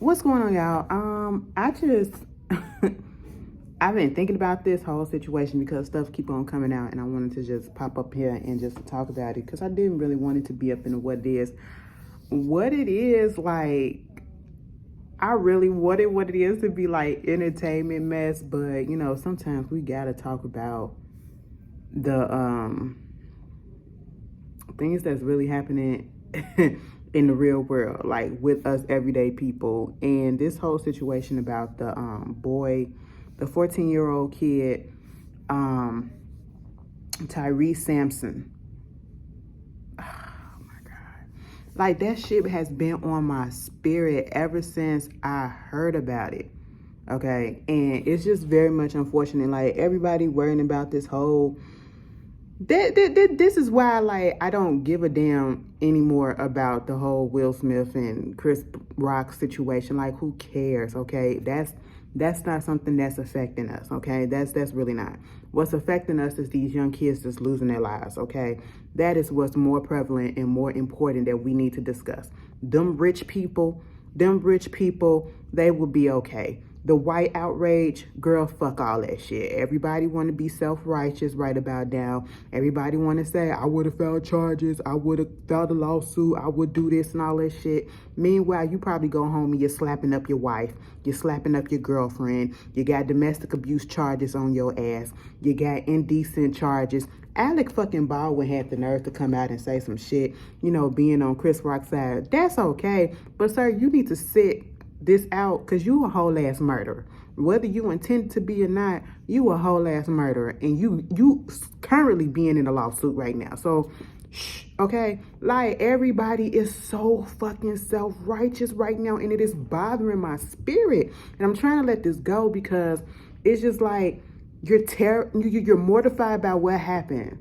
What's going on, y'all? I just I've been thinking about this whole situation because stuff keep on coming out, and I wanted to just pop up here and just talk about it because I didn't really want it to be up into what it is. What it is like, I really wanted what it is to be like entertainment mess, but sometimes we gotta talk about the things that's really happening in the real world, like with us everyday people. And this whole situation about the boy, the 14-year-old kid, Tyree Sampson. Oh my God. Like, that shit has been on my spirit ever since I heard about it. Okay. And it's just very much unfortunate. Like, everybody worrying about this whole this is why, like, I don't give a damn anymore about the whole Will Smith and Chris Rock situation. Like, who cares? Okay, that's not something that's affecting us. Okay, that's really not. What's affecting us is these young kids just losing their lives. Okay, that is what's more prevalent and more important that we need to discuss. Them rich people, they will be okay. The white outrage, girl, fuck all that shit. Everybody want to be self-righteous right about now. Everybody want to say, I would have filed charges. I would have filed a lawsuit. I would do this and all that shit. Meanwhile, you probably go home and you're slapping up your wife. You're slapping up your girlfriend. You got domestic abuse charges on your ass. You got indecent charges. Alec fucking Baldwin had the nerve to come out and say some shit, being on Chris Rock's side. That's okay. But, sir, you need to sit this out, because you a whole ass murderer. Whether you intend to be or not, you a whole ass murderer, and you currently being in a lawsuit right now. So okay, like, everybody is so fucking self-righteous right now, and it is bothering my spirit, and I'm trying to let this go because it's just like you're mortified by what happened.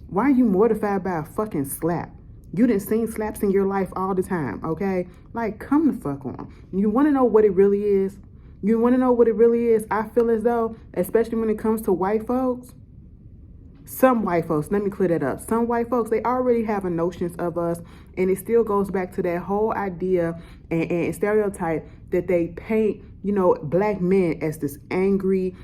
Why are you mortified by a fucking slap? You done seen slaps in your life all the time, okay? Like, come the fuck on. You want to know what it really is? You want to know what it really is? I feel as though, especially when it comes to white folks, some white folks, let me clear that up. Some white folks, they already have a notions of us, and it still goes back to that whole idea and stereotype that they paint, black men as this angry,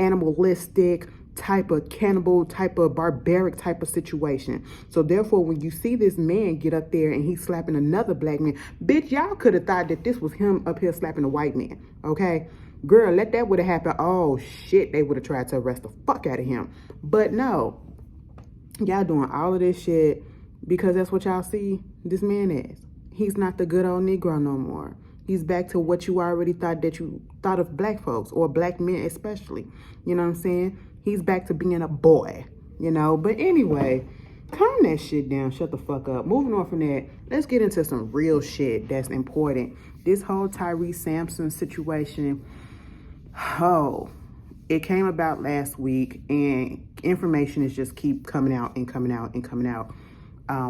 animalistic, type of cannibal, type of barbaric type of situation. So therefore, when you see this man get up there and he's slapping another black man, bitch, y'all could have thought that this was him up here slapping a white man, okay? Girl, let that would have happened. Oh shit, they would have tried to arrest the fuck out of him. But no, y'all doing all of this shit because that's what y'all see this man as. He's not the good old Negro no more. He's back to what you already thought of black folks, or black men especially. You know what I'm saying? He's back to being a boy, But anyway, calm that shit down. Shut the fuck up. Moving on from that, let's get into some real shit that's important. This whole Tyree Sampson situation, it came about last week, and information is just keep coming out and coming out and coming out.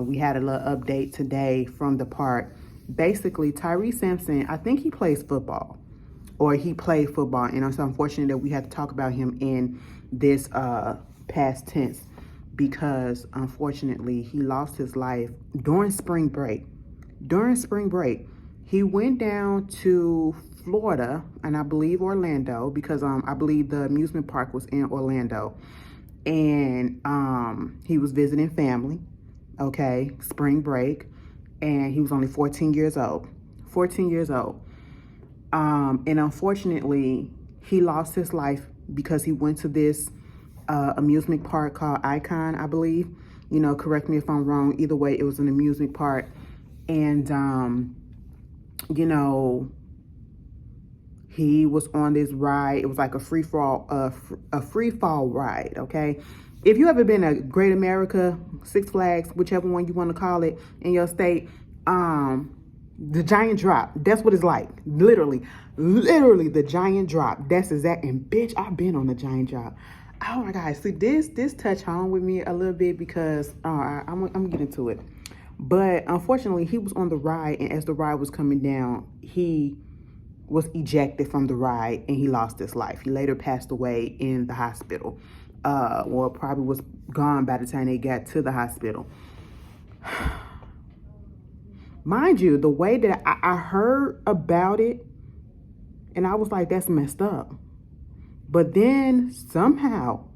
We had a little update today from the park. Basically, Tyree Sampson, I think he plays football, or he played football, and it's unfortunate that we had to talk about him in this past tense because unfortunately he lost his life during spring break. He went down to Florida, and I believe Orlando, because I believe the amusement park was in Orlando, and he was visiting family, okay, spring break, and he was only 14 years old. And unfortunately, he lost his life because he went to this amusement park called Icon, I believe. Correct me if I'm wrong. Either way, it was an amusement park. And, he was on this ride. It was like a free fall ride, okay? If you ever been to Great America, Six Flags, whichever one you want to call it in your state, the giant drop, that's what it's like. Literally the giant drop. That's exact. And bitch, I've been on the giant drop. Oh my God. See, this touched home with me a little bit because I'm gonna get into it. But unfortunately, he was on the ride, and as the ride was coming down, he was ejected from the ride and he lost his life. He later passed away in the hospital. Probably was gone by the time they got to the hospital. Mind you, the way that I heard about it, And I was like, that's messed up. But then somehow,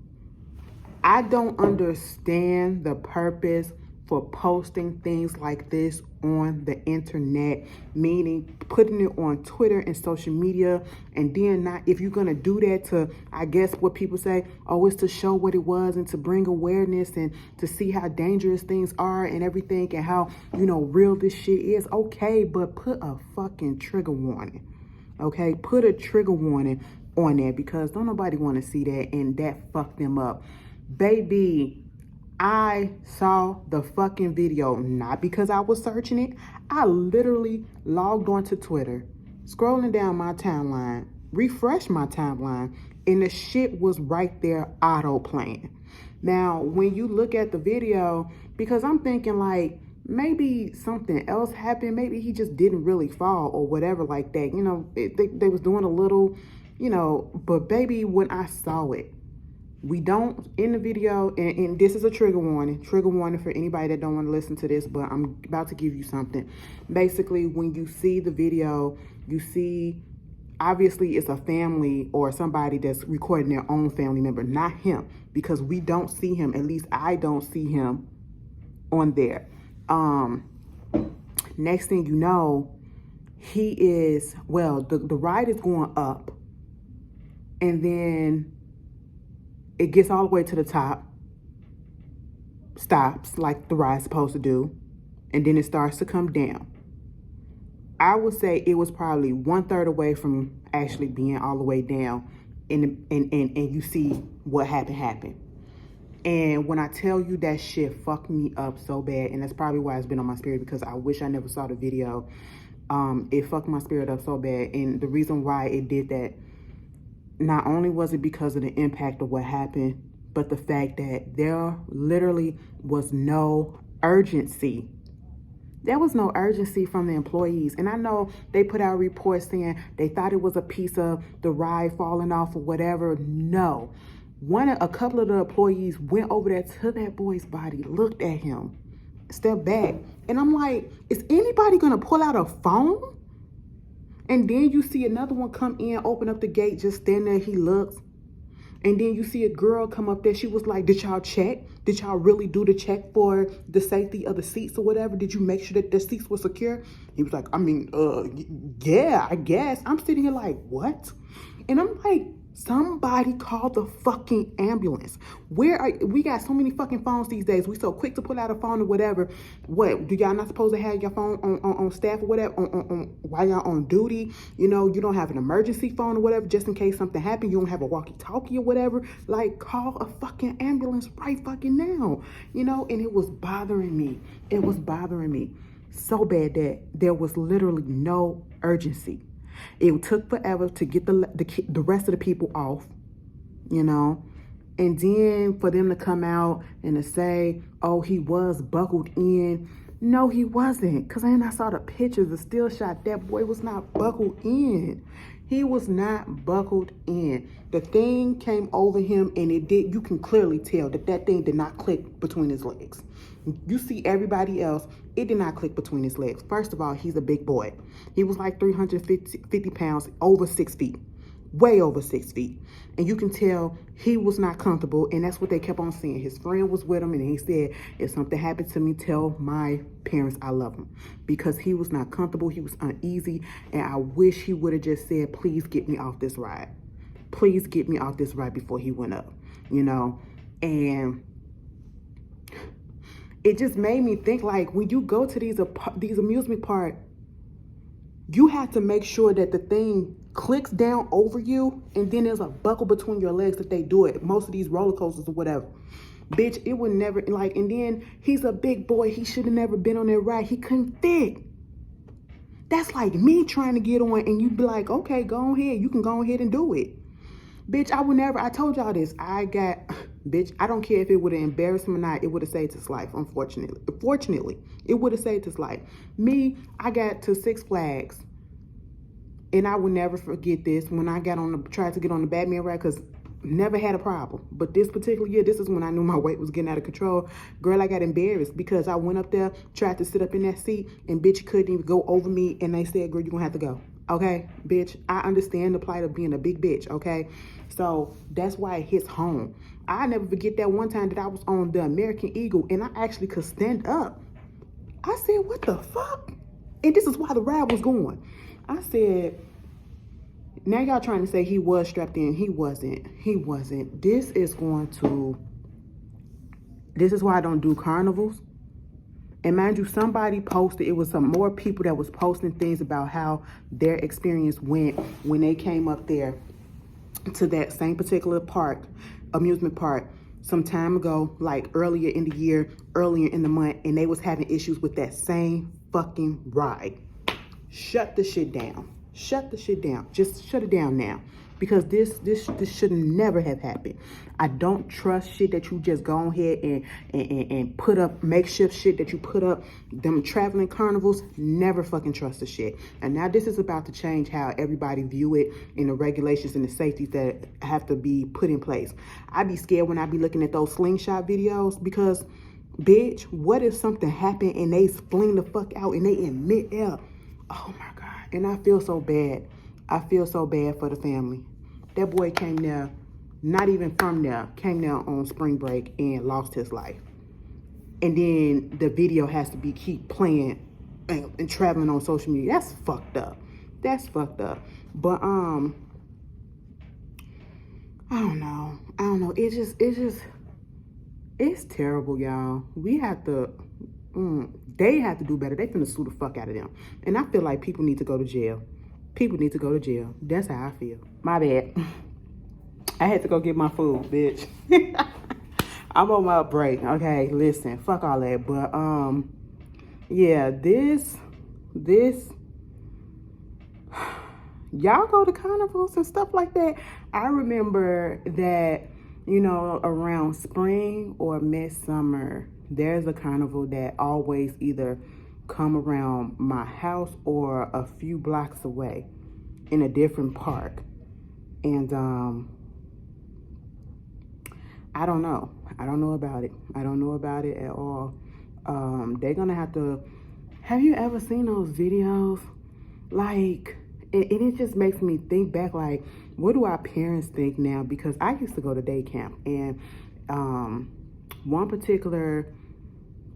I don't understand the purpose for posting things like this on the internet, meaning putting it on Twitter and social media, and then not, if you're gonna do that to, I guess what people say, oh, it's to show what it was and to bring awareness and to see how dangerous things are and everything and how, you know, real this shit is. Okay, but put a fucking trigger warning. Okay, put a trigger warning on there, because don't nobody want to see that, and that fucked them up. Baby, I saw the fucking video, not because I was searching it. I literally logged onto Twitter, scrolling down my timeline, refreshed my timeline, and the shit was right there auto playing. Now, when you look at the video, because I'm thinking like, maybe something else happened. Maybe he just didn't really fall or whatever like that. You know, they was doing a little, you know, but baby, when I saw it, we don't, in the video, and this is a trigger warning for anybody that don't want to listen to this, but I'm about to give you something. Basically, when you see the video, you see, obviously it's a family or somebody that's recording their own family member, not him, because we don't see him, at least I don't see him on there. Next thing you know, he is, well, the ride is going up, and then it gets all the way to the top, stops like the ride's supposed to do, and then it starts to come down. I would say it was probably 1/3 away from actually being all the way down, and you see what happened. And when I tell you that shit fucked me up so bad, and that's probably why it's been on my spirit, because I wish I never saw the video. It fucked my spirit up so bad. And the reason why it did that, not only was it because of the impact of what happened, but the fact that there literally was no urgency. There was no urgency from the employees. And I know they put out reports saying they thought it was a piece of the ride falling off or whatever. No. A couple of the employees went over there to that boy's body, looked at him, stepped back. And I'm like, is anybody gonna pull out a phone? And then you see another one come in, open up the gate, just stand there, he looks. And then you see a girl come up there. She was like, did y'all check? Did y'all really do the check for the safety of the seats or whatever? Did you make sure that the seats were secure? He was like, I mean, yeah, I guess. I'm sitting here like, what? And I'm like, somebody call the fucking ambulance. We got so many fucking phones these days. We so quick to pull out a phone or whatever. What, do y'all not supposed to have your phone on staff or whatever, on while y'all on duty? You know, you don't have an emergency phone or whatever, just in case something happened. You don't have a walkie-talkie or whatever. Like, call a fucking ambulance right fucking now. You know, and it was bothering me. It was bothering me so bad that there was literally no urgency. It took forever to get the rest of the people off, you know, and then for them to come out and to say, oh, he was buckled in. No, he wasn't, because then I saw the pictures, the still shot. That boy was not buckled in. He was not buckled in. The thing came over him, and it did. You can clearly tell that thing did not click between his legs. You see everybody else, it did not click between his legs. First of all, he's a big boy. He was like 350 pounds, over 6 feet, way over 6 feet. And you can tell he was not comfortable, and that's what they kept on saying. His friend was with him, and he said, if something happened to me, tell my parents I love them. Because he was not comfortable, he was uneasy, and I wish he would have just said, please get me off this ride. Please get me off this ride before he went up, you know? And it just made me think, like, when you go to these amusement parks, you have to make sure that the thing clicks down over you, and then there's a buckle between your legs that they do it. Most of these roller coasters or whatever. Bitch, it would never, like, and then he's a big boy. He should have never been on that ride. He couldn't fit. That's like me trying to get on, and you be like, okay, go ahead. You can go ahead and do it. Bitch, I would never, I told y'all this. Bitch, I don't care if it would have embarrassed him or not. It would have saved his life, unfortunately. Fortunately, it would have saved his life. Me, I got to Six Flags, and I will never forget this. When I tried to get on the Batman ride, because never had a problem. But this particular year, this is when I knew my weight was getting out of control. Girl, I got embarrassed because I went up there, tried to sit up in that seat, and bitch couldn't even go over me, and they said, girl, you're going to have to go. Okay, bitch, I understand the plight of being a big bitch, okay? So that's why it hits home. I never forget that one time that I was on the American Eagle and I actually could stand up. I said, what the fuck? And this is why the ride was going. I said, now y'all trying to say he was strapped in. He wasn't. He wasn't. This is why I don't do carnivals. And mind you, somebody posted, it was some more people that was posting things about how their experience went when they came up there to that same particular park, amusement park, some time ago, like earlier in the year, earlier in the month, and they was having issues with that same fucking ride. Shut the shit down. Shut the shit down. Just shut it down now. Because this should never have happened. I don't trust shit that you just go ahead and put up, makeshift shit that you put up. Them traveling carnivals, never fucking trust the shit. And now this is about to change how everybody view it and the regulations and the safeties that have to be put in place. I be scared when I be looking at those slingshot videos because, bitch, what if something happened and they fling the fuck out and they in mid-air? Oh my God. And I feel so bad. I feel so bad for the family. That boy came there, not even from there, came there on spring break and lost his life. And then the video has to be keep playing and traveling on social media. That's fucked up. That's fucked up. But I don't know. It's terrible, y'all. We have to. They have to do better. They finna sue the fuck out of them. And I feel like people need to go to jail. People need to go to jail. That's how I feel. My bad. I had to go get my food, bitch. I'm on my break. Okay, listen. Fuck all that. But, yeah, this, y'all go to carnivals and stuff like that. I remember that, you know, around spring or midsummer, there's a carnival that always either come around my house or a few blocks away in a different park. And I don't know. I don't know about it. I don't know about it at all. They're gonna have you ever seen those videos? Like, it just makes me think back, like, what do our parents think now? Because I used to go to day camp, and one particular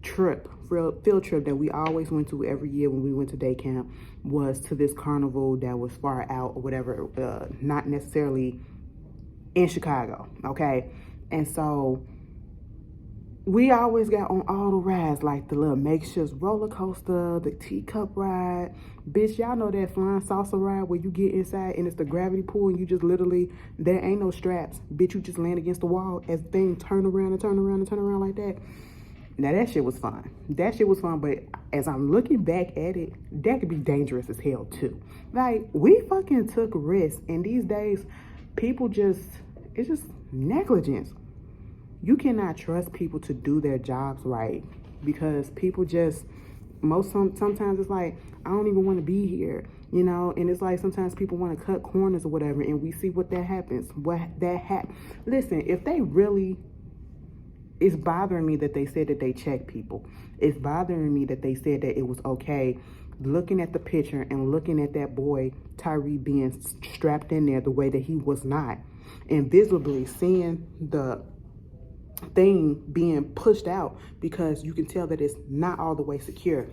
field trip that we always went to every year when we went to day camp was to this carnival that was far out or whatever, not necessarily in Chicago, okay? And so we always got on all the rides, like the little makeshift roller coaster, the teacup ride. Bitch, y'all know that flying saucer ride where you get inside and it's the gravity pool and you just literally, there ain't no straps. Bitch, you just land against the wall as things turn around and turn around and turn around like that. Now, that shit was fun. That shit was fun, but as I'm looking back at it, that could be dangerous as hell, too. Like, we fucking took risks, and these days, people it's just negligence. You cannot trust people to do their jobs right because people just, sometimes it's like, I don't even want to be here, you know? And it's like sometimes people want to cut corners or whatever, and we see what that happens. Listen, if they really... It's bothering me that they said that they checked people. It's bothering me that they said that it was okay. Looking at the picture and looking at that boy, Tyree, being strapped in there the way that he was not. And visibly seeing the thing being pushed out because you can tell that it's not all the way secure.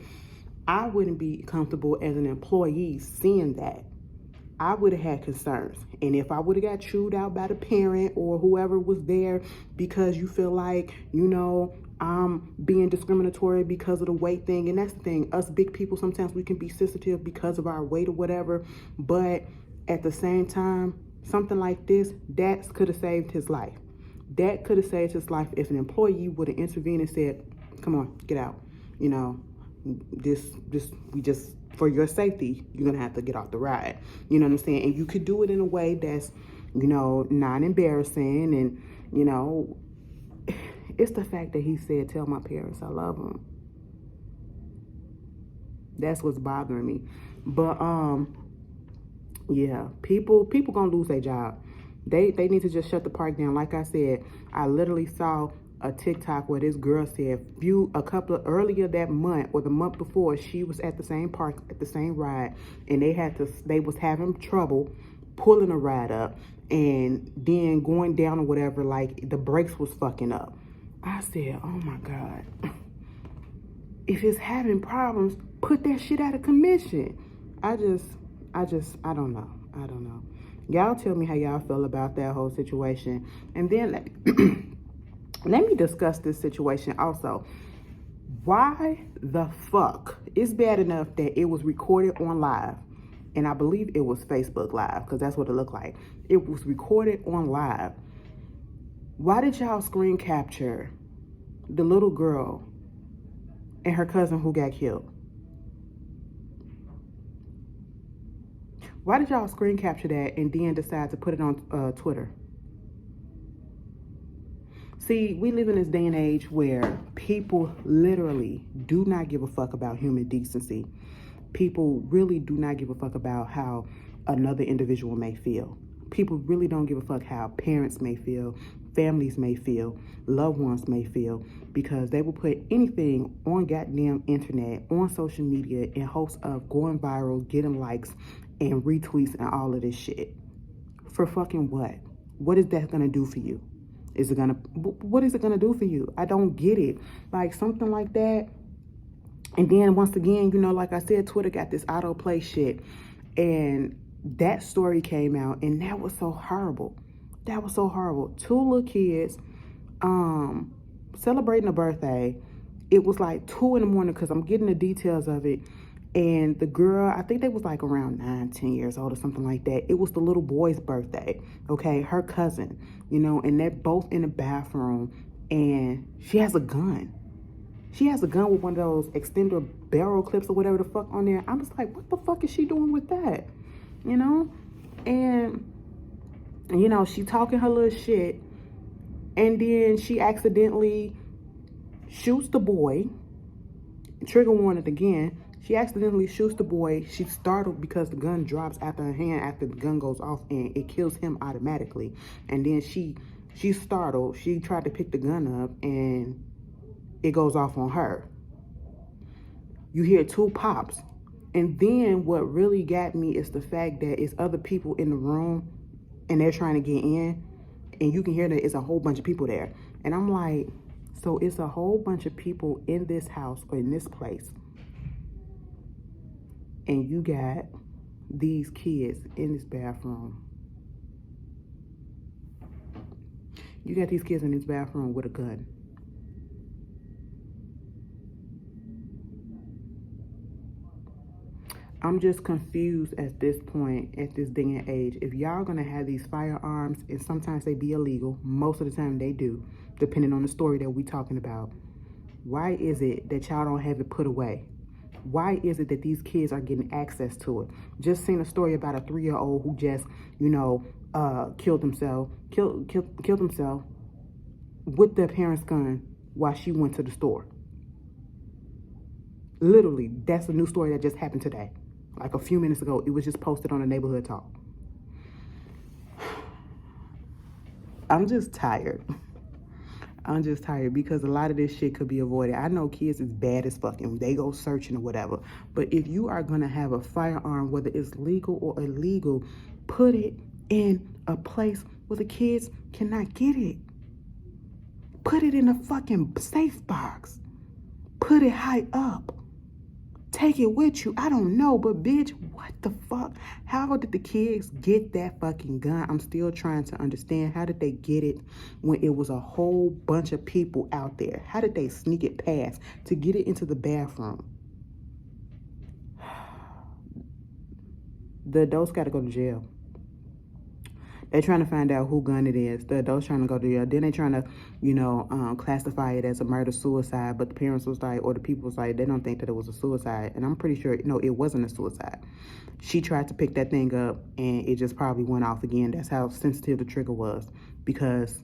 I wouldn't be comfortable as an employee seeing that. I would have had concerns. And if I would have got chewed out by the parent or whoever was there because you feel like, you know, I'm being discriminatory because of the weight thing. And that's the thing. Us big people, sometimes we can be sensitive because of our weight or whatever. But at the same time, something like this, that could have saved his life. That could have saved his life if an employee would have intervened and said, come on, get out. You know, for your safety, you're going to have to get off the ride. You know what I'm saying? And you could do it in a way that's, you know, not embarrassing. And, you know, it's the fact that he said, tell my parents I love them. That's what's bothering me. But, yeah, people going to lose their job. They need to just shut the park down. Like I said, I literally saw a TikTok where this girl said a couple of earlier that month or the month before, she was at the same park at the same ride, and they was having trouble pulling a ride up, and then going down or whatever, like the brakes was fucking up. I said, oh my God, if it's having problems, put that shit out of commission. I don't know. Y'all tell me how y'all feel about that whole situation. And then let me discuss this situation also. Why the fuck? It's bad enough that it was recorded on live. And I believe it was Facebook Live, because that's what it looked like. It was recorded on live. Why did y'all screen capture the little girl and her cousin who got killed? Why did y'all screen capture that and then decide to put it on Twitter? See, we live in this day and age where people literally do not give a fuck about human decency. People really do not give a fuck about how another individual may feel. People really don't give a fuck how parents may feel, families may feel, loved ones may feel, because they will put anything on goddamn internet, on social media, in hopes of going viral, getting likes and retweets and all of this shit. For fucking what? What is that gonna do for you? What is it gonna do for you? I don't get it. Like something like that. And then once again, you know, like I said, Twitter got this autoplay shit. And that story came out, and that was so horrible. That was so horrible. 2 little kids celebrating a birthday. It was like 2 in the morning, because I'm getting the details of it. And the girl, I think they was like around 9, 10 years old or something like that. It was the little boy's birthday, okay? Her cousin, you know, and they're both in the bathroom, and she has a gun. She has a gun with one of those extender barrel clips or whatever the fuck on there. I'm just like, what the fuck is she doing with that? You know? And, you know, she talking her little shit, and then she accidentally shoots the boy. Trigger warning again. She accidentally shoots the boy. She's startled because the gun drops after her hand after the gun goes off, and it kills him automatically. And then she's startled. She tried to pick the gun up, and it goes off on her. You hear 2 pops. And then what really got me is the fact that it's other people in the room, and they're trying to get in, and you can hear that it's a whole bunch of people there. And I'm like, so it's a whole bunch of people in this house or in this place, and you got these kids in this bathroom. You got these kids in this bathroom with a gun. I'm just confused at this point, at this day and age. If y'all gonna have these firearms, and sometimes they be illegal, most of the time they do, depending on the story that we talking about, why is it that y'all don't have it put away? Why is it that these kids are getting access to it? Just seen a story about a 3-year-old who just, you know, killed himself with their parents' gun while she went to the store. Literally, that's a new story that just happened today. Like a few minutes ago, it was just posted on the Neighborhood Talk. I'm just tired. I'm just tired because a lot of this shit could be avoided. I know kids is bad as fucking. They go searching or whatever. But if you are going to have a firearm, whether it's legal or illegal, put it in a place where the kids cannot get it. Put it in a fucking safe box. Put it high up. Take it with you. I don't know, but bitch, what the fuck? How did the kids get that fucking gun? I'm still trying to understand. How did they get it when it was a whole bunch of people out there? How did they sneak it past to get it into the bathroom? The adults got to go to jail. They're trying to find out who gun it is. The adults trying to go to jail. Then they trying to, you know, classify it as a murder-suicide. But the parents was like, or the people was like, they don't think that it was a suicide. And I'm pretty sure, no, it wasn't a suicide. She tried to pick that thing up, and it just probably went off again. That's how sensitive the trigger was. Because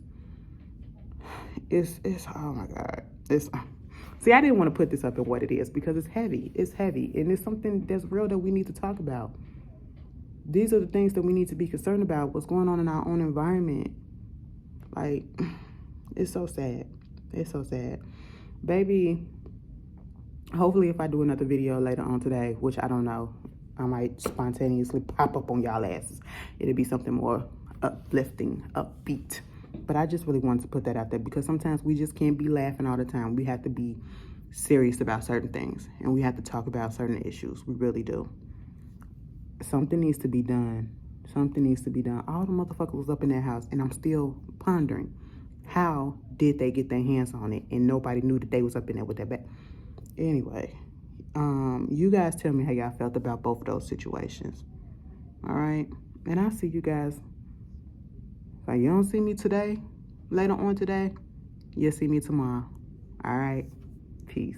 it's oh my God. See, I didn't want to put this up in what it is because it's heavy. It's heavy. And it's something that's real that we need to talk about. These are the things that we need to be concerned about, what's going on in our own environment. Like, it's so sad. It's so sad. Baby, hopefully if I do another video later on today, which I don't know, I might spontaneously pop up on y'all asses. It'll be something more uplifting, upbeat. But I just really wanted to put that out there because sometimes we just can't be laughing all the time. We have to be serious about certain things, and we have to talk about certain issues. We really do. Something needs to be done. Something needs to be done. All the motherfuckers was up in that house, and I'm still pondering, how did they get their hands on it and nobody knew that they was up in there with that bag? Anyway, you guys tell me how y'all felt about both of those situations. All right, and I'll see you guys. If you don't see me today, later on today, you'll see me tomorrow. All right, peace.